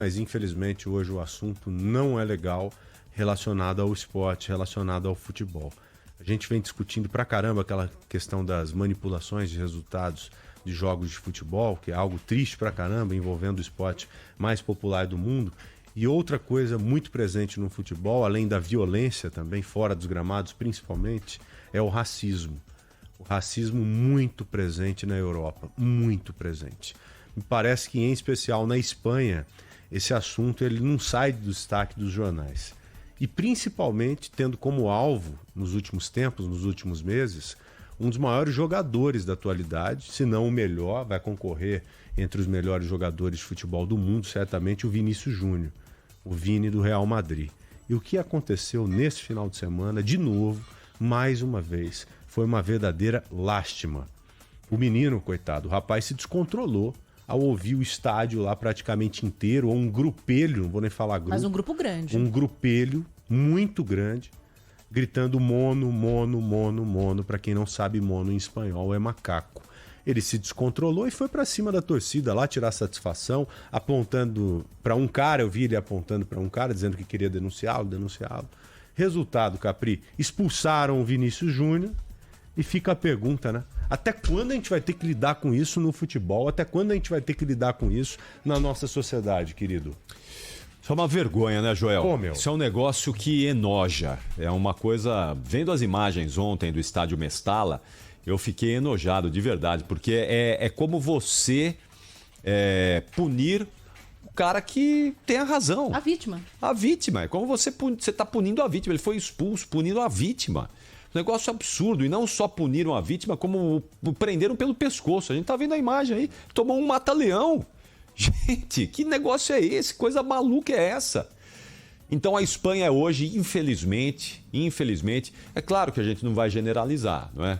Mas infelizmente hoje o assunto não é legal relacionado ao esporte, relacionado ao futebol. A gente vem discutindo pra caramba aquela questão das manipulações de resultados de jogos de futebol, que é algo triste pra caramba, envolvendo o esporte mais popular do mundo. E outra coisa muito presente no futebol, além da violência também, fora dos gramados principalmente, é o racismo. O racismo muito presente na Europa, muito presente. Me parece que, em especial na Espanha, esse assunto ele não sai do destaque dos jornais. E principalmente tendo como alvo, nos últimos tempos, nos últimos meses, um dos maiores jogadores da atualidade, se não o melhor, vai concorrer entre os melhores jogadores de futebol do mundo, certamente o Vinícius Júnior, o Vini do Real Madrid. E o que aconteceu nesse final de semana, de novo, mais uma vez, foi uma verdadeira lástima. O menino, coitado, o rapaz se descontrolou ao ouvir o estádio lá praticamente inteiro, ou um grupelho, não vou nem falar grupo. Mas um grupo grande. Um grupelho muito grande, gritando mono, mono, mono, mono. Para quem não sabe, mono em espanhol é macaco. Ele se descontrolou e foi para cima da torcida lá tirar satisfação, apontando para um cara, eu vi ele apontando para um cara, dizendo que queria denunciá-lo. Resultado, Capri, expulsaram o Vinícius Júnior e fica a pergunta, né? Até quando a gente vai ter que lidar com isso no futebol? Até quando a gente vai ter que lidar com isso na nossa sociedade, querido? Isso é uma vergonha, né, Joel? Pô, meu. Isso é um negócio que enoja. É uma coisa... Vendo as imagens ontem do estádio Mestalla, eu fiquei enojado, de verdade, porque é como você punir o cara que tem a razão. A vítima. A vítima. É como você está punindo a vítima. Ele foi expulso, punindo a vítima. Um negócio absurdo. E não só puniram a vítima, como o prenderam pelo pescoço. A gente tá vendo a imagem aí. Tomou um mata-leão. Gente, que negócio é esse? Coisa maluca é essa? Então a Espanha hoje, infelizmente, é claro que a gente não vai generalizar, não é?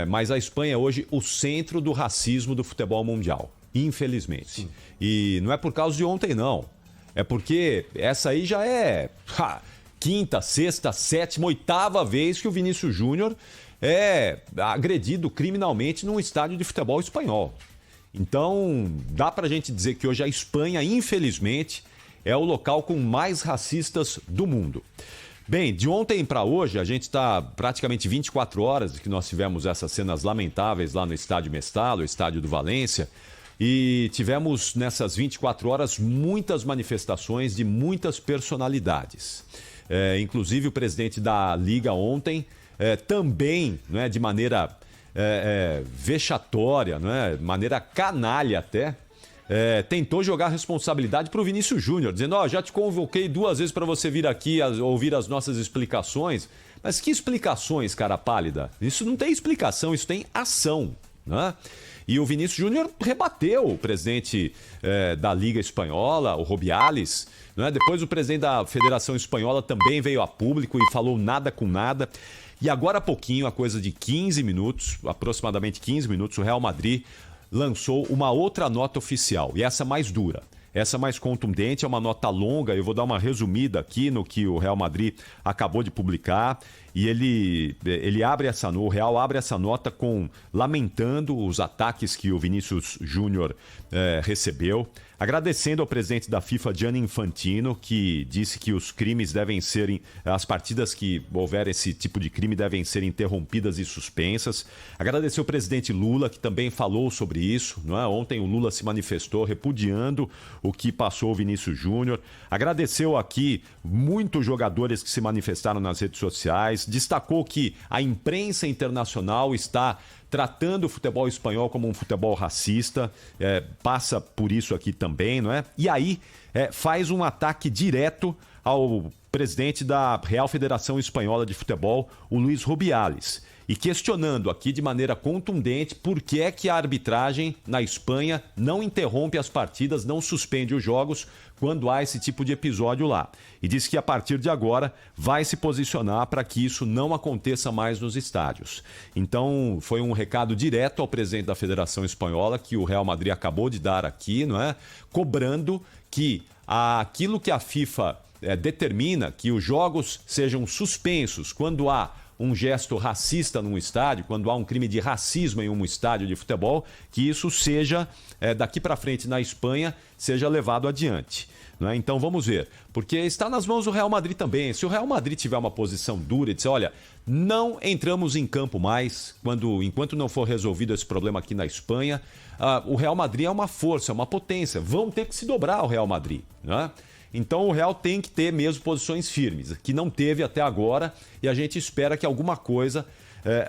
Mas a Espanha é hoje o centro do racismo do futebol mundial. Infelizmente. Sim. E não é por causa de ontem, não. É porque essa aí já é... quinta, sexta, sétima, oitava vez que o Vinícius Júnior é agredido criminalmente num estádio de futebol espanhol. Então, dá pra gente dizer que hoje a Espanha, infelizmente, é o local com mais racistas do mundo. Bem, de ontem para hoje, a gente está praticamente 24 horas que nós tivemos essas cenas lamentáveis lá no estádio Mestalla, o estádio do Valência, e tivemos nessas 24 horas muitas manifestações de muitas personalidades. Inclusive o presidente da Liga ontem também, né, de maneira vexatória, né, maneira canalha até, tentou jogar a responsabilidade para o Vinícius Júnior, dizendo, já te convoquei 2 vezes para você vir aqui ouvir as nossas explicações. Mas que explicações, cara pálida? Isso não tem explicação, isso tem ação, né? E o Vinícius Júnior rebateu o presidente da Liga Espanhola, o Rubiales, né? Depois o presidente da Federação Espanhola também veio a público e falou nada com nada. E agora há pouquinho, a coisa de 15 minutos, aproximadamente 15 minutos, o Real Madrid lançou uma outra nota oficial, e essa mais dura. Essa mais contundente, é uma nota longa, eu vou dar uma resumida aqui no que o Real Madrid acabou de publicar, e o Real abre essa nota lamentando os ataques que o Vinícius Júnior recebeu, agradecendo ao presidente da FIFA, Gianni Infantino, que disse que os crimes as partidas que houver esse tipo de crime devem ser interrompidas e suspensas. Agradeceu ao presidente Lula, que também falou sobre isso, não é? Ontem o Lula se manifestou repudiando o que passou o Vinícius Júnior. Agradeceu aqui muitos jogadores que se manifestaram nas redes sociais, destacou que a imprensa internacional está tratando o futebol espanhol como um futebol racista, passa por isso aqui também, não é? E aí faz um ataque direto ao presidente da Real Federação Espanhola de Futebol, o Luis Rubiales, e questionando aqui de maneira contundente por que é que a arbitragem na Espanha não interrompe as partidas, não suspende os jogos quando há esse tipo de episódio lá. E diz que a partir de agora vai se posicionar para que isso não aconteça mais nos estádios. Então foi um recado direto ao presidente da Federação Espanhola que o Real Madrid acabou de dar aqui, não é? Cobrando que aquilo que a FIFA determina, que os jogos sejam suspensos quando há um gesto racista num estádio, quando há um crime de racismo em um estádio de futebol, que isso seja, daqui para frente na Espanha, seja levado adiante. Né? Então vamos ver, porque está nas mãos do Real Madrid também. Se o Real Madrid tiver uma posição dura e dizer, olha, não entramos em campo mais enquanto não for resolvido esse problema aqui na Espanha, o Real Madrid é uma força, é uma potência. Vão ter que se dobrar ao Real Madrid, né? Então o Real tem que ter mesmo posições firmes, que não teve até agora, e a gente espera que alguma coisa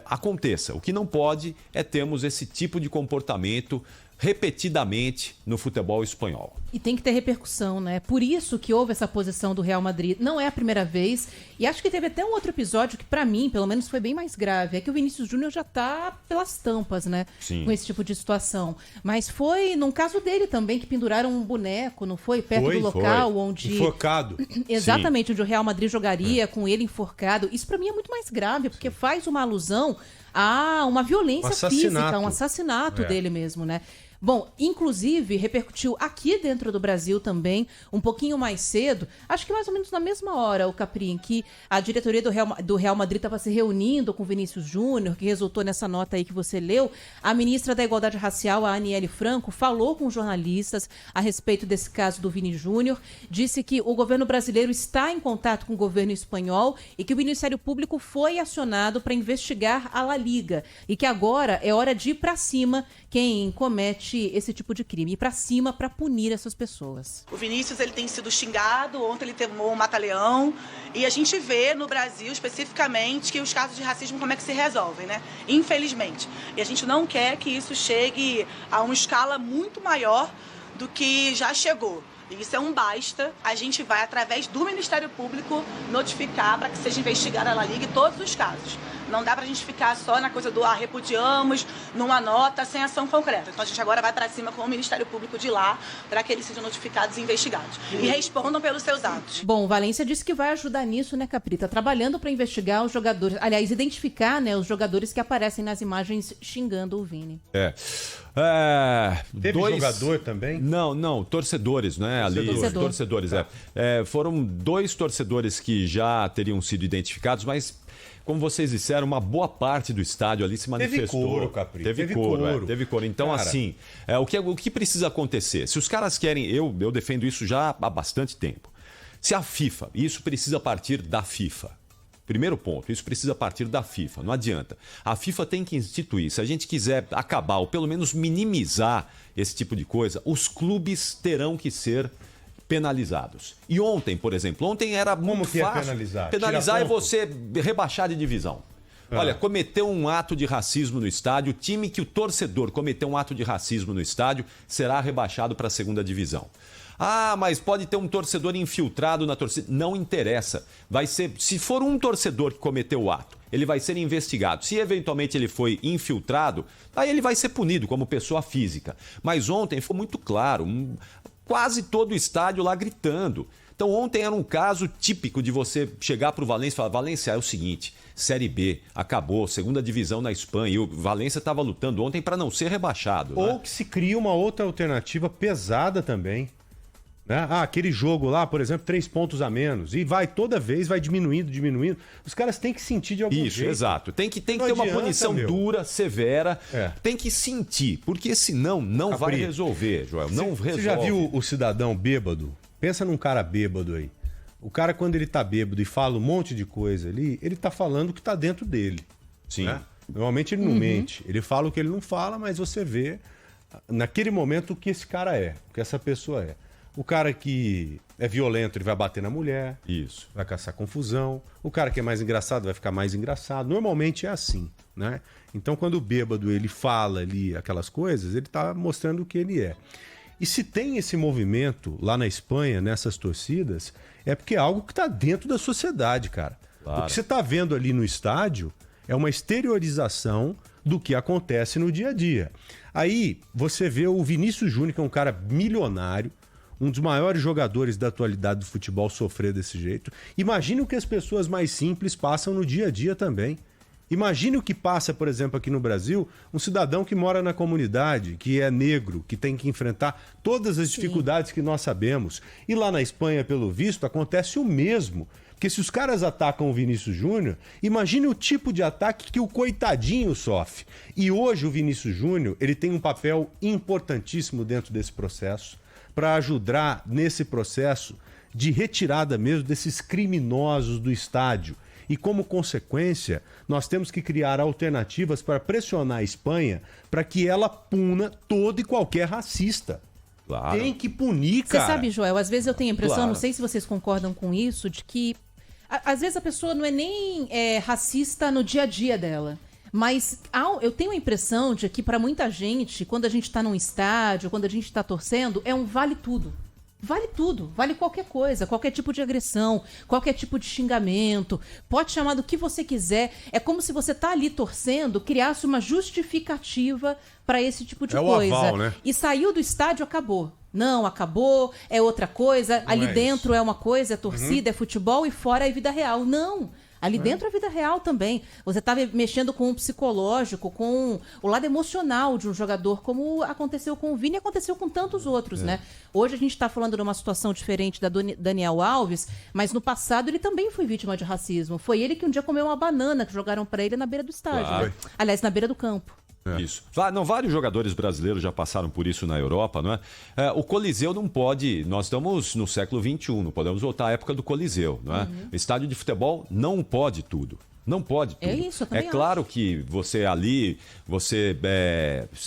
aconteça. O que não pode é termos esse tipo de comportamento repetidamente no futebol espanhol. E tem que ter repercussão, né? Por isso que houve essa posição do Real Madrid. Não é a primeira vez. E acho que teve até um outro episódio que, pra mim, pelo menos, foi bem mais grave. É que o Vinícius Júnior já tá pelas tampas, né? Sim. Com esse tipo de situação. Mas foi num caso dele também, que penduraram um boneco, não foi? Perto do local onde... Enforcado. Exatamente, sim. Onde o Real Madrid jogaria com ele enforcado. Isso pra mim é muito mais grave, porque faz uma alusão a uma violência física, um assassinato dele mesmo, né? Bom, inclusive, repercutiu aqui dentro do Brasil também, um pouquinho mais cedo, acho que mais ou menos na mesma hora, o Capri, em que a diretoria do Real Madrid estava se reunindo com o Vinícius Júnior, que resultou nessa nota aí que você leu. A ministra da Igualdade Racial, a Aniele Franco, falou com jornalistas a respeito desse caso do Vini Júnior, disse que o governo brasileiro está em contato com o governo espanhol e que o Ministério Público foi acionado para investigar a La Liga e que agora é hora de ir para cima quem comete esse tipo de crime, ir pra cima pra punir essas pessoas. O Vinícius, ele tem sido xingado, ontem ele tomou um mata-leão, e a gente vê no Brasil, especificamente, que os casos de racismo, como é que se resolvem, né? Infelizmente. E a gente não quer que isso chegue a uma escala muito maior do que já chegou. E isso é um basta. A gente vai, através do Ministério Público, notificar para que seja investigada a La Liga em todos os casos. Não dá pra gente ficar só na coisa do repudiamos, numa nota, sem ação concreta. Então a gente agora vai para cima com o Ministério Público de lá, para que eles sejam notificados e investigados. E respondam pelos seus atos. Bom, Valência disse que vai ajudar nisso, né, Capri? Tá trabalhando para investigar os jogadores, aliás, identificar, né, os jogadores que aparecem nas imagens xingando o Vini. Teve jogador também? Não, torcedores, né? Torcedores. Foram 2 torcedores que já teriam sido identificados, mas, como vocês disseram, uma boa parte do estádio ali se manifestou. Teve coro, Capri. Teve coro. Então, cara, assim, o que precisa acontecer? Se os caras querem, eu defendo isso já há bastante tempo. Se a FIFA, isso precisa partir da FIFA. Primeiro ponto, isso precisa partir da FIFA, não adianta. A FIFA tem que instituir, se a gente quiser acabar ou pelo menos minimizar esse tipo de coisa, os clubes terão que ser penalizados. E ontem, por exemplo, era muito fácil. Como que é penalizar? Penalizar é você rebaixar de divisão. Olha, cometeu um ato de racismo no estádio, o time que o torcedor cometeu um ato de racismo no estádio será rebaixado para a 2ª divisão. Ah, mas pode ter um torcedor infiltrado na torcida. Não interessa. Vai ser, se for um torcedor que cometeu o ato, ele vai ser investigado. Se eventualmente ele foi infiltrado, aí ele vai ser punido como pessoa física. Mas ontem foi muito claro, quase todo o estádio lá gritando. Então ontem era um caso típico de você chegar para o Valência e falar, Valência, é o seguinte, Série B, acabou, 2ª divisão na Espanha, e o Valência estava lutando ontem para não ser rebaixado. Ou né? que se cria uma outra alternativa pesada também. Né? Aquele jogo lá, por exemplo, 3 pontos a menos. E toda vez vai diminuindo. Os caras têm que sentir de algum jeito. Isso, exato. Tem que ter uma punição dura, severa. Tem que sentir, porque senão não vai resolver, Joel. Não resolve. Você já viu o cidadão bêbado? Pensa num cara bêbado aí. O cara, quando ele tá bêbado e fala um monte de coisa ali, ele tá falando o que tá dentro dele. Sim. Né? Normalmente ele não mente. Ele fala o que ele não fala, mas você vê naquele momento o que esse cara é, o que essa pessoa é. O cara que é violento, ele vai bater na mulher. Isso. Vai caçar confusão. O cara que é mais engraçado vai ficar mais engraçado. Normalmente é assim, né? Então, quando o bêbado ele fala ali aquelas coisas, ele tá mostrando o que ele é. E se tem esse movimento lá na Espanha, nessas torcidas, é porque é algo que tá dentro da sociedade, cara. Claro. O que você tá vendo ali no estádio é uma exteriorização do que acontece no dia a dia. Aí, você vê o Vinícius Júnior, que é um cara milionário, um dos maiores jogadores da atualidade do futebol, sofrer desse jeito. Imagine o que as pessoas mais simples passam no dia a dia também. Imagine o que passa, por exemplo, aqui no Brasil, um cidadão que mora na comunidade, que é negro, que tem que enfrentar todas as dificuldades que nós sabemos. E lá na Espanha, pelo visto, acontece o mesmo. Porque se os caras atacam o Vinícius Júnior, imagine o tipo de ataque que o coitadinho sofre. E hoje o Vinícius Júnior, ele tem um papel importantíssimo dentro desse processo para ajudar nesse processo de retirada mesmo desses criminosos do estádio. E como consequência, nós temos que criar alternativas para pressionar a Espanha para que ela puna todo e qualquer racista. Claro. Tem que punir, cara. Você sabe, Joel, às vezes eu tenho a impressão, não sei se vocês concordam com isso, de que às vezes a pessoa não é nem racista no dia a dia dela. Mas eu tenho a impressão de que para muita gente, quando a gente está num estádio, quando a gente está torcendo, é um vale tudo. Vale tudo, vale qualquer coisa, qualquer tipo de agressão, qualquer tipo de xingamento, pode chamar do que você quiser. É como se você tá ali torcendo, criasse uma justificativa para esse tipo de coisa. Aval, né? E saiu do estádio, acabou. Não, acabou, é outra coisa, ali dentro é uma coisa, é torcida, é futebol e fora é vida real. Não! Ali dentro é vida real também. Você está mexendo com o psicológico, com o lado emocional de um jogador, como aconteceu com o Vini e aconteceu com tantos outros, né? Hoje a gente está falando de uma situação diferente da Daniel Alves, mas no passado ele também foi vítima de racismo. Foi ele que um dia comeu uma banana que jogaram para ele na beira do estádio, né? Aliás, na beira do campo. Isso. Não, vários jogadores brasileiros já passaram por isso na Europa, não é? O Coliseu não pode. Nós estamos no século XXI, não podemos voltar à época do Coliseu, não é? O estádio de futebol não pode tudo. Não pode tudo. É isso, eu também acho. Claro que você ali, você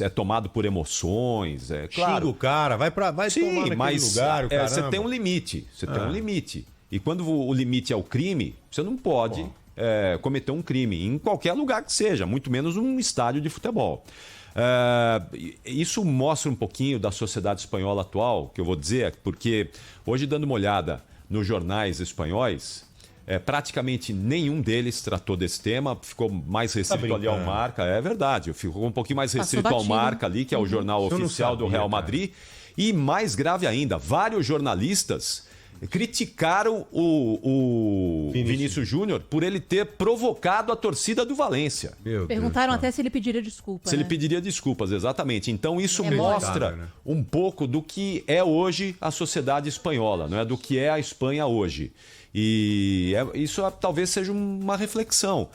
é tomado por emoções, é claro. Xinga o cara, vai tomar naquele lugar, o você tem um limite. Você tem um limite. E quando o limite é o crime, você não pode cometer um crime em qualquer lugar que seja, muito menos um estádio de futebol. Isso mostra um pouquinho da sociedade espanhola atual, que eu vou dizer, porque hoje, dando uma olhada nos jornais espanhóis, praticamente nenhum deles tratou desse tema, ficou mais restrito ali ao Marca, é verdade, ficou um pouquinho mais restrito ao Marca ali, que é o jornal oficial do Real Madrid, e mais grave ainda, vários jornalistas criticaram o Vinícius Júnior por ele ter provocado a torcida do Valência. Perguntaram até se ele pediria desculpas. Se ele pediria desculpas, exatamente. Então isso mostra um pouco do que é hoje a sociedade espanhola, não é? Do que é a Espanha hoje. E isso talvez seja uma reflexão.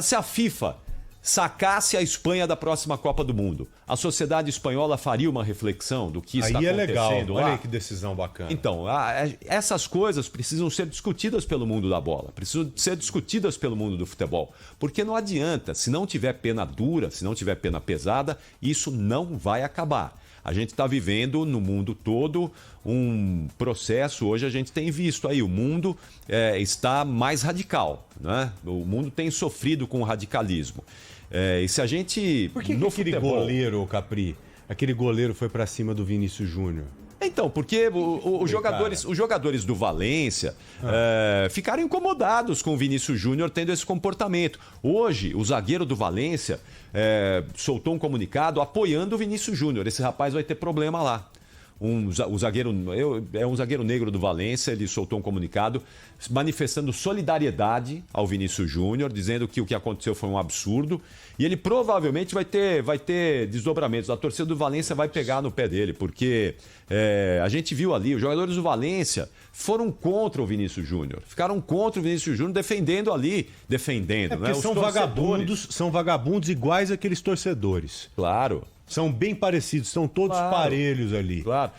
Se a FIFA sacasse a Espanha da próxima Copa do Mundo, a sociedade espanhola faria uma reflexão do que está acontecendo legal. lá? Olha aí que decisão bacana. Então, essas coisas precisam ser discutidas pelo mundo da bola, precisam ser discutidas pelo mundo do futebol, porque não adianta, se não tiver pena dura, se não tiver pena pesada, isso não vai acabar. A gente está vivendo no mundo todo um processo, hoje a gente tem visto aí, o mundo está mais radical, né? O mundo tem sofrido com o radicalismo. E se a gente... Por que aquele goleiro, Capri, aquele goleiro foi para cima do Vinícius Júnior? Então, porque os jogadores do Valência ficaram incomodados com o Vinícius Júnior tendo esse comportamento. Hoje, o zagueiro do Valência soltou um comunicado apoiando o Vinícius Júnior. Esse rapaz vai ter problema lá. Um zagueiro negro do Valência, ele soltou um comunicado manifestando solidariedade ao Vinícius Júnior, dizendo que o que aconteceu foi um absurdo, e ele provavelmente vai ter desdobramentos. A torcida do Valência vai pegar no pé dele, porque a gente viu ali, os jogadores do Valência foram contra o Vinícius Júnior, ficaram contra o Vinícius Júnior, defendendo, né? São vagabundos iguais àqueles torcedores. Claro. São bem parecidos, são todos parelhos ali. Claro.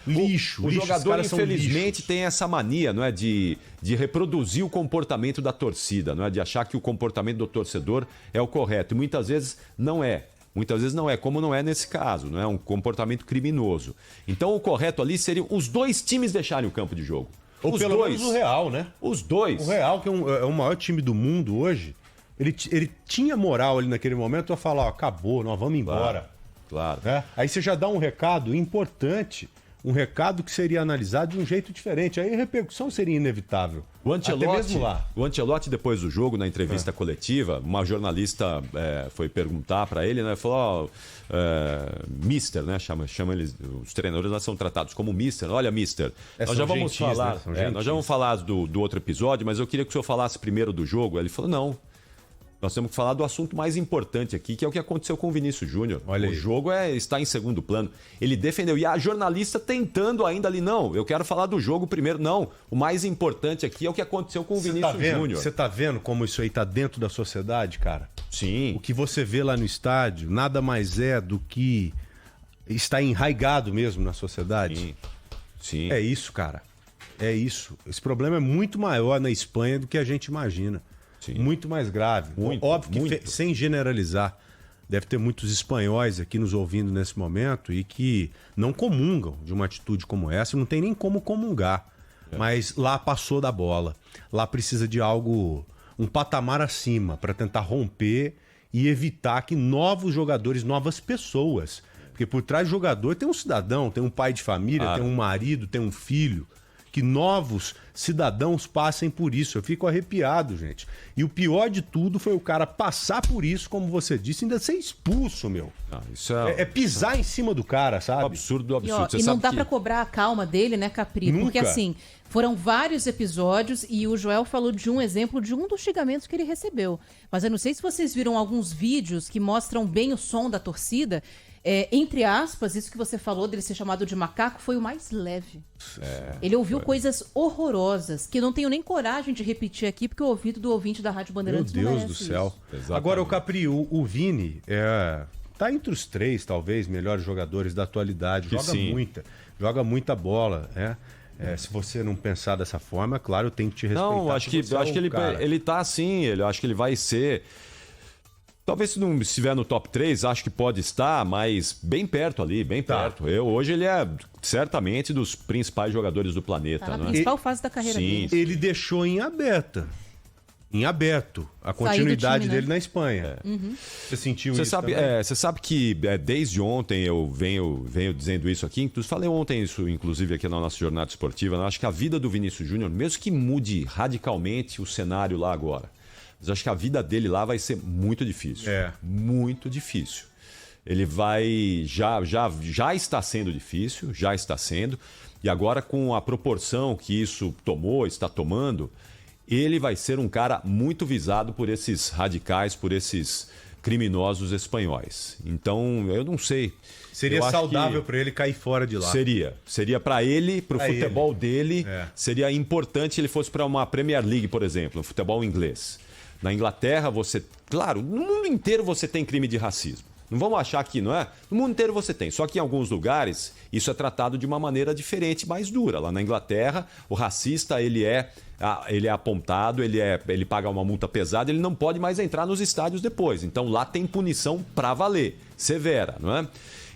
O jogador, infelizmente, tem essa mania, não é, de reproduzir o comportamento da torcida, não é, de achar que o comportamento do torcedor é o correto. E muitas vezes não é. Muitas vezes não é, como não é nesse caso, não é um comportamento criminoso. Então o correto ali seria os dois times deixarem o campo de jogo. Ou pelo menos o Real, né? Os dois. O Real, que é o maior time do mundo hoje, ele tinha moral ali naquele momento a falar, acabou, nós vamos embora. Claro. Aí você já dá um recado importante, um recado que seria analisado de um jeito diferente. Aí a repercussão seria inevitável. O Ancelotti, depois do jogo, na entrevista coletiva, uma jornalista foi perguntar para ele, né? Falou, Mister, né? Chama eles, os treinadores lá são tratados como Mister. Olha, Mister, nós já vamos falar, nós já vamos falar do outro episódio, mas eu queria que o senhor falasse primeiro do jogo. Ele falou, não. Nós temos que falar do assunto mais importante aqui, que é o que aconteceu com o Vinícius Júnior. Olha o aí. jogo está em segundo plano. Ele defendeu. E a jornalista tentando ainda ali, não, eu quero falar do jogo primeiro. Não, o mais importante aqui é o que aconteceu com o Vinícius Júnior. Você tá vendo como isso aí tá dentro da sociedade, cara? Sim. O que você vê lá no estádio nada mais é do que está enraizado mesmo na sociedade. Sim. Sim. É isso, cara. É isso. Esse problema é muito maior na Espanha do que a gente imagina. Sim. Muito mais grave. Muito, Óbvio que, muito. sem generalizar, deve ter muitos espanhóis aqui nos ouvindo nesse momento e que não comungam de uma atitude como essa, não tem nem como comungar. Mas lá passou da bola. Lá precisa de algo, um patamar acima, para tentar romper e evitar que novos jogadores, novas pessoas. Porque por trás do jogador tem um cidadão, tem um pai de família, tem um marido, tem um filho. Que novos cidadãos passem por isso. Eu fico arrepiado, gente. E o pior de tudo foi o cara passar por isso, como você disse, ainda ser expulso, meu. Isso É pisar em cima do cara, sabe? absurdo, E, absurdo. e não dá pra cobrar a calma dele, né, Capri? Nunca. Porque assim, foram vários episódios e o Joel falou de um exemplo de um dos xingamentos que ele recebeu. Mas eu não sei se vocês viram alguns vídeos que mostram bem o som da torcida. Entre aspas, isso que você falou dele ser chamado de macaco foi o mais leve. Ele ouviu coisas horrorosas que eu não tenho nem coragem de repetir aqui, porque o ouvido do ouvinte da Rádio Meu Bandeirantes não Deus merece do isso. céu. Exatamente. Agora, o Capri, o Vini tá entre os 3, talvez, melhores jogadores da atualidade. Joga muita bola, né? Se você não pensar dessa forma, claro, eu tenho que te respeitar. Não, acho que ele tá assim, eu acho que ele vai ser. Talvez se não estiver no top 3, acho que pode estar, mas bem perto ali, bem perto. Hoje ele é certamente dos principais jogadores do planeta. Tá na né? principal fase da carreira Sim. dele. Ele deixou em aberto a continuidade time, né? dele na Espanha. Você sentiu isso também? Você sabe que desde ontem eu venho dizendo isso aqui, falei ontem isso, inclusive, aqui na nossa jornada esportiva, né? Acho que a vida do Vinícius Júnior, mesmo que mude radicalmente o cenário lá agora, mas acho que a vida dele lá vai ser muito difícil. Muito difícil. Ele vai... Já está sendo difícil, já está sendo. E agora, com a proporção que isso está tomando, ele vai ser um cara muito visado por esses radicais, por esses criminosos espanhóis. Então, eu não sei. Seria saudável para ele cair fora de lá. Seria para ele, para o futebol dele, seria importante se ele fosse para uma Premier League, por exemplo, um futebol inglês. Na Inglaterra, claro, no mundo inteiro você tem crime de racismo. Não vamos achar que, não é? No mundo inteiro você tem. Só que em alguns lugares isso é tratado de uma maneira diferente, mais dura. Lá na Inglaterra, o racista ele é apontado, ele paga uma multa pesada, ele não pode mais entrar nos estádios depois. Então lá tem punição pra valer, severa, não é?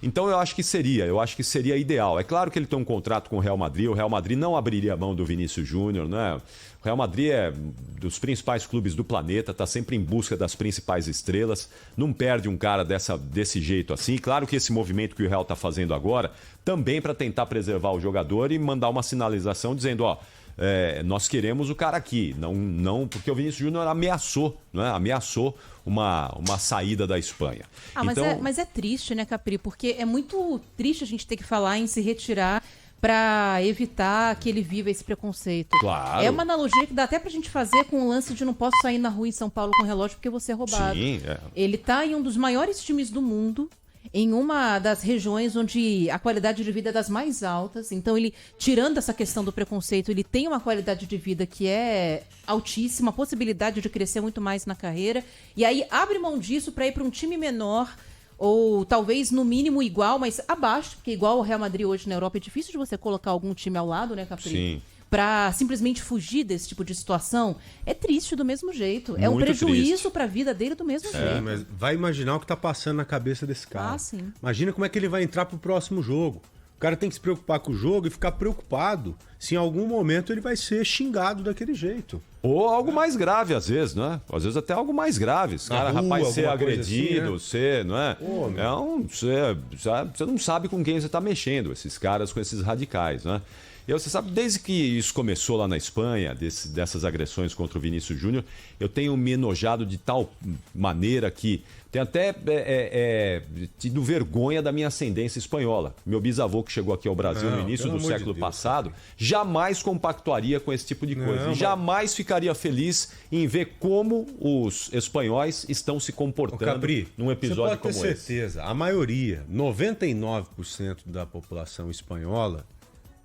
Então eu acho que seria ideal. É claro que ele tem um contrato com o Real Madrid não abriria a mão do Vinícius Júnior, né? O Real Madrid é dos principais clubes do planeta, está sempre em busca das principais estrelas, não perde um cara desse jeito assim. Claro que esse movimento que o Real está fazendo agora, também para tentar preservar o jogador e mandar uma sinalização dizendo, nós queremos o cara aqui, não porque o Vinícius Júnior ameaçou, né? Ameaçou uma saída da Espanha. Mas é triste, né, Capri? Porque é muito triste a gente ter que falar em se retirar para evitar que ele viva esse preconceito. Claro. É uma analogia que dá até pra gente fazer com o lance de não posso sair na rua em São Paulo com relógio porque você é roubado. Sim, Ele tá em um dos maiores times do mundo, em uma das regiões onde a qualidade de vida é das mais altas. Então ele, tirando essa questão do preconceito, ele tem uma qualidade de vida que é altíssima, a possibilidade de crescer muito mais na carreira. E aí abre mão disso para ir para um time menor, ou talvez no mínimo igual, mas abaixo, porque igual o Real Madrid hoje na Europa é difícil de você colocar algum time ao lado, né, Capri? Sim. Pra simplesmente fugir desse tipo de situação. É triste do mesmo jeito. É um Muito prejuízo para a vida dele do mesmo jeito. Mas vai imaginar o que tá passando na cabeça desse cara. Sim. Imagina como é que ele vai entrar pro próximo jogo. O cara tem que se preocupar com o jogo e ficar preocupado se em algum momento ele vai ser xingado daquele jeito. Ou algo mais grave, às vezes, né? Às vezes até algo mais grave. Esse cara, rapaz, ser agredido, não é? Você não sabe com quem você está mexendo, esses caras com esses radicais, né? Você sabe, desde que isso começou lá na Espanha, dessas agressões contra o Vinícius Júnior, eu tenho me enojado de tal maneira que tenho até tido vergonha da minha ascendência espanhola. Meu bisavô, que chegou aqui ao Brasil no início do século passado, jamais compactuaria com esse tipo de coisa. E jamais ficaria feliz em ver como os espanhóis estão se comportando num episódio como esse. Você pode ter certeza, a maioria, 99% da população espanhola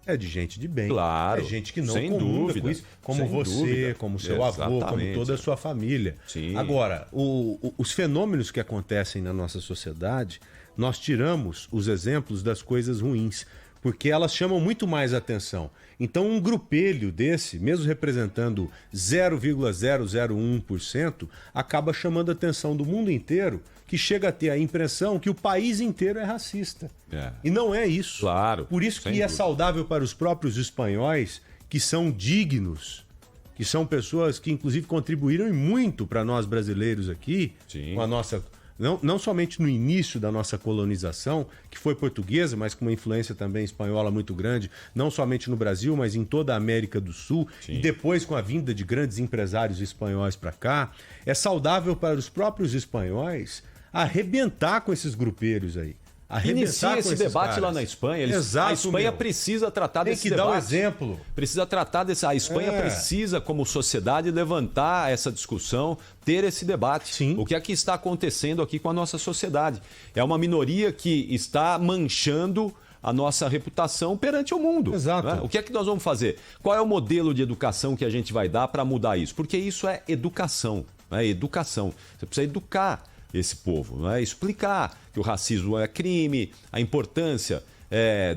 é de gente de bem. Claro. É gente que não comunga com isso, como você, como seu avô, como toda a sua família. Sim. Agora, os fenômenos que acontecem na nossa sociedade, nós tiramos os exemplos das coisas ruins, porque elas chamam muito mais atenção. Então, um grupelho desse, mesmo representando 0,001%, acaba chamando a atenção do mundo inteiro, que chega a ter a impressão que o país inteiro é racista. E não é isso. Claro. Por isso que é saudável para os próprios espanhóis, que são dignos, que são pessoas que, inclusive, contribuíram muito para nós brasileiros aqui, com a nossa... Não somente no início da nossa colonização, que foi portuguesa, mas com uma influência também espanhola muito grande, não somente no Brasil, mas em toda a América do Sul, e depois com a vinda de grandes empresários espanhóis para cá, é saudável para os próprios espanhóis arrebentar com esses grupelhos aí. Inicia esse debate lá na Espanha. A Espanha precisa tratar desse debate. Tem que dar o exemplo. Precisa tratar desse... A Espanha precisa, como sociedade, levantar essa discussão, ter esse debate. Sim. O que é que está acontecendo aqui com a nossa sociedade? É uma minoria que está manchando a nossa reputação perante o mundo. Exato. Né? O que é que nós vamos fazer? Qual é o modelo de educação que a gente vai dar para mudar isso? Porque isso é educação. É educação. Você precisa educar esse povo, não é? Explicar que o racismo é crime, a importância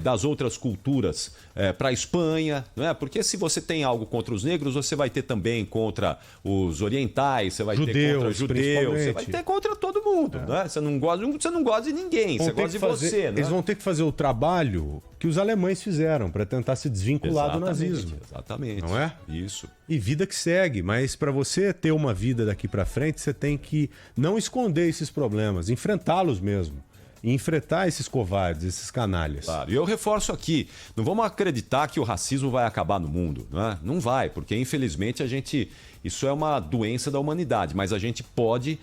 das outras culturas para a Espanha, não é? Porque se você tem algo contra os negros, você vai ter também contra os orientais, você vai ter contra os judeus, você vai ter contra todo mundo, né? Você não gosta de ninguém, você gosta de você, né? Eles vão ter que fazer o trabalho que os alemães fizeram para tentar se desvincular do nazismo. Exatamente. Não é? Isso. E vida que segue, mas para você ter uma vida daqui para frente, você tem que não esconder esses problemas, enfrentá-los mesmo. E enfrentar esses covardes, esses canalhas. Claro, e eu reforço aqui, não vamos acreditar que o racismo vai acabar no mundo, né? Não vai, porque infelizmente isso é uma doença da humanidade, mas a gente pode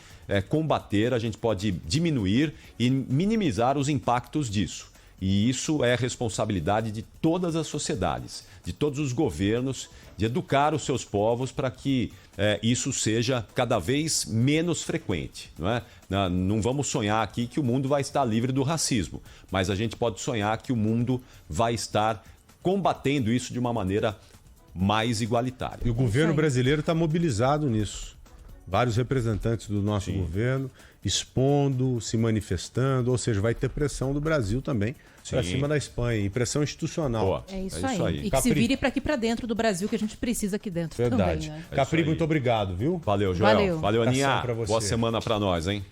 combater, a gente pode diminuir e minimizar os impactos disso. E isso é responsabilidade de todas as sociedades, de todos os governos, de educar os seus povos para que isso seja cada vez menos frequente. Não é? Não vamos sonhar aqui que o mundo vai estar livre do racismo, mas a gente pode sonhar que o mundo vai estar combatendo isso de uma maneira mais igualitária. E o governo brasileiro está mobilizado nisso. Vários representantes do nosso governo expondo, se manifestando, ou seja, vai ter pressão do Brasil também para cima da Espanha, e pressão institucional. Boa. É isso aí. E que se vire para aqui para dentro do Brasil, que a gente precisa aqui dentro também. Né? Capri, muito obrigado, viu? Valeu, Joel. Valeu, Aninha. Boa semana para nós, hein?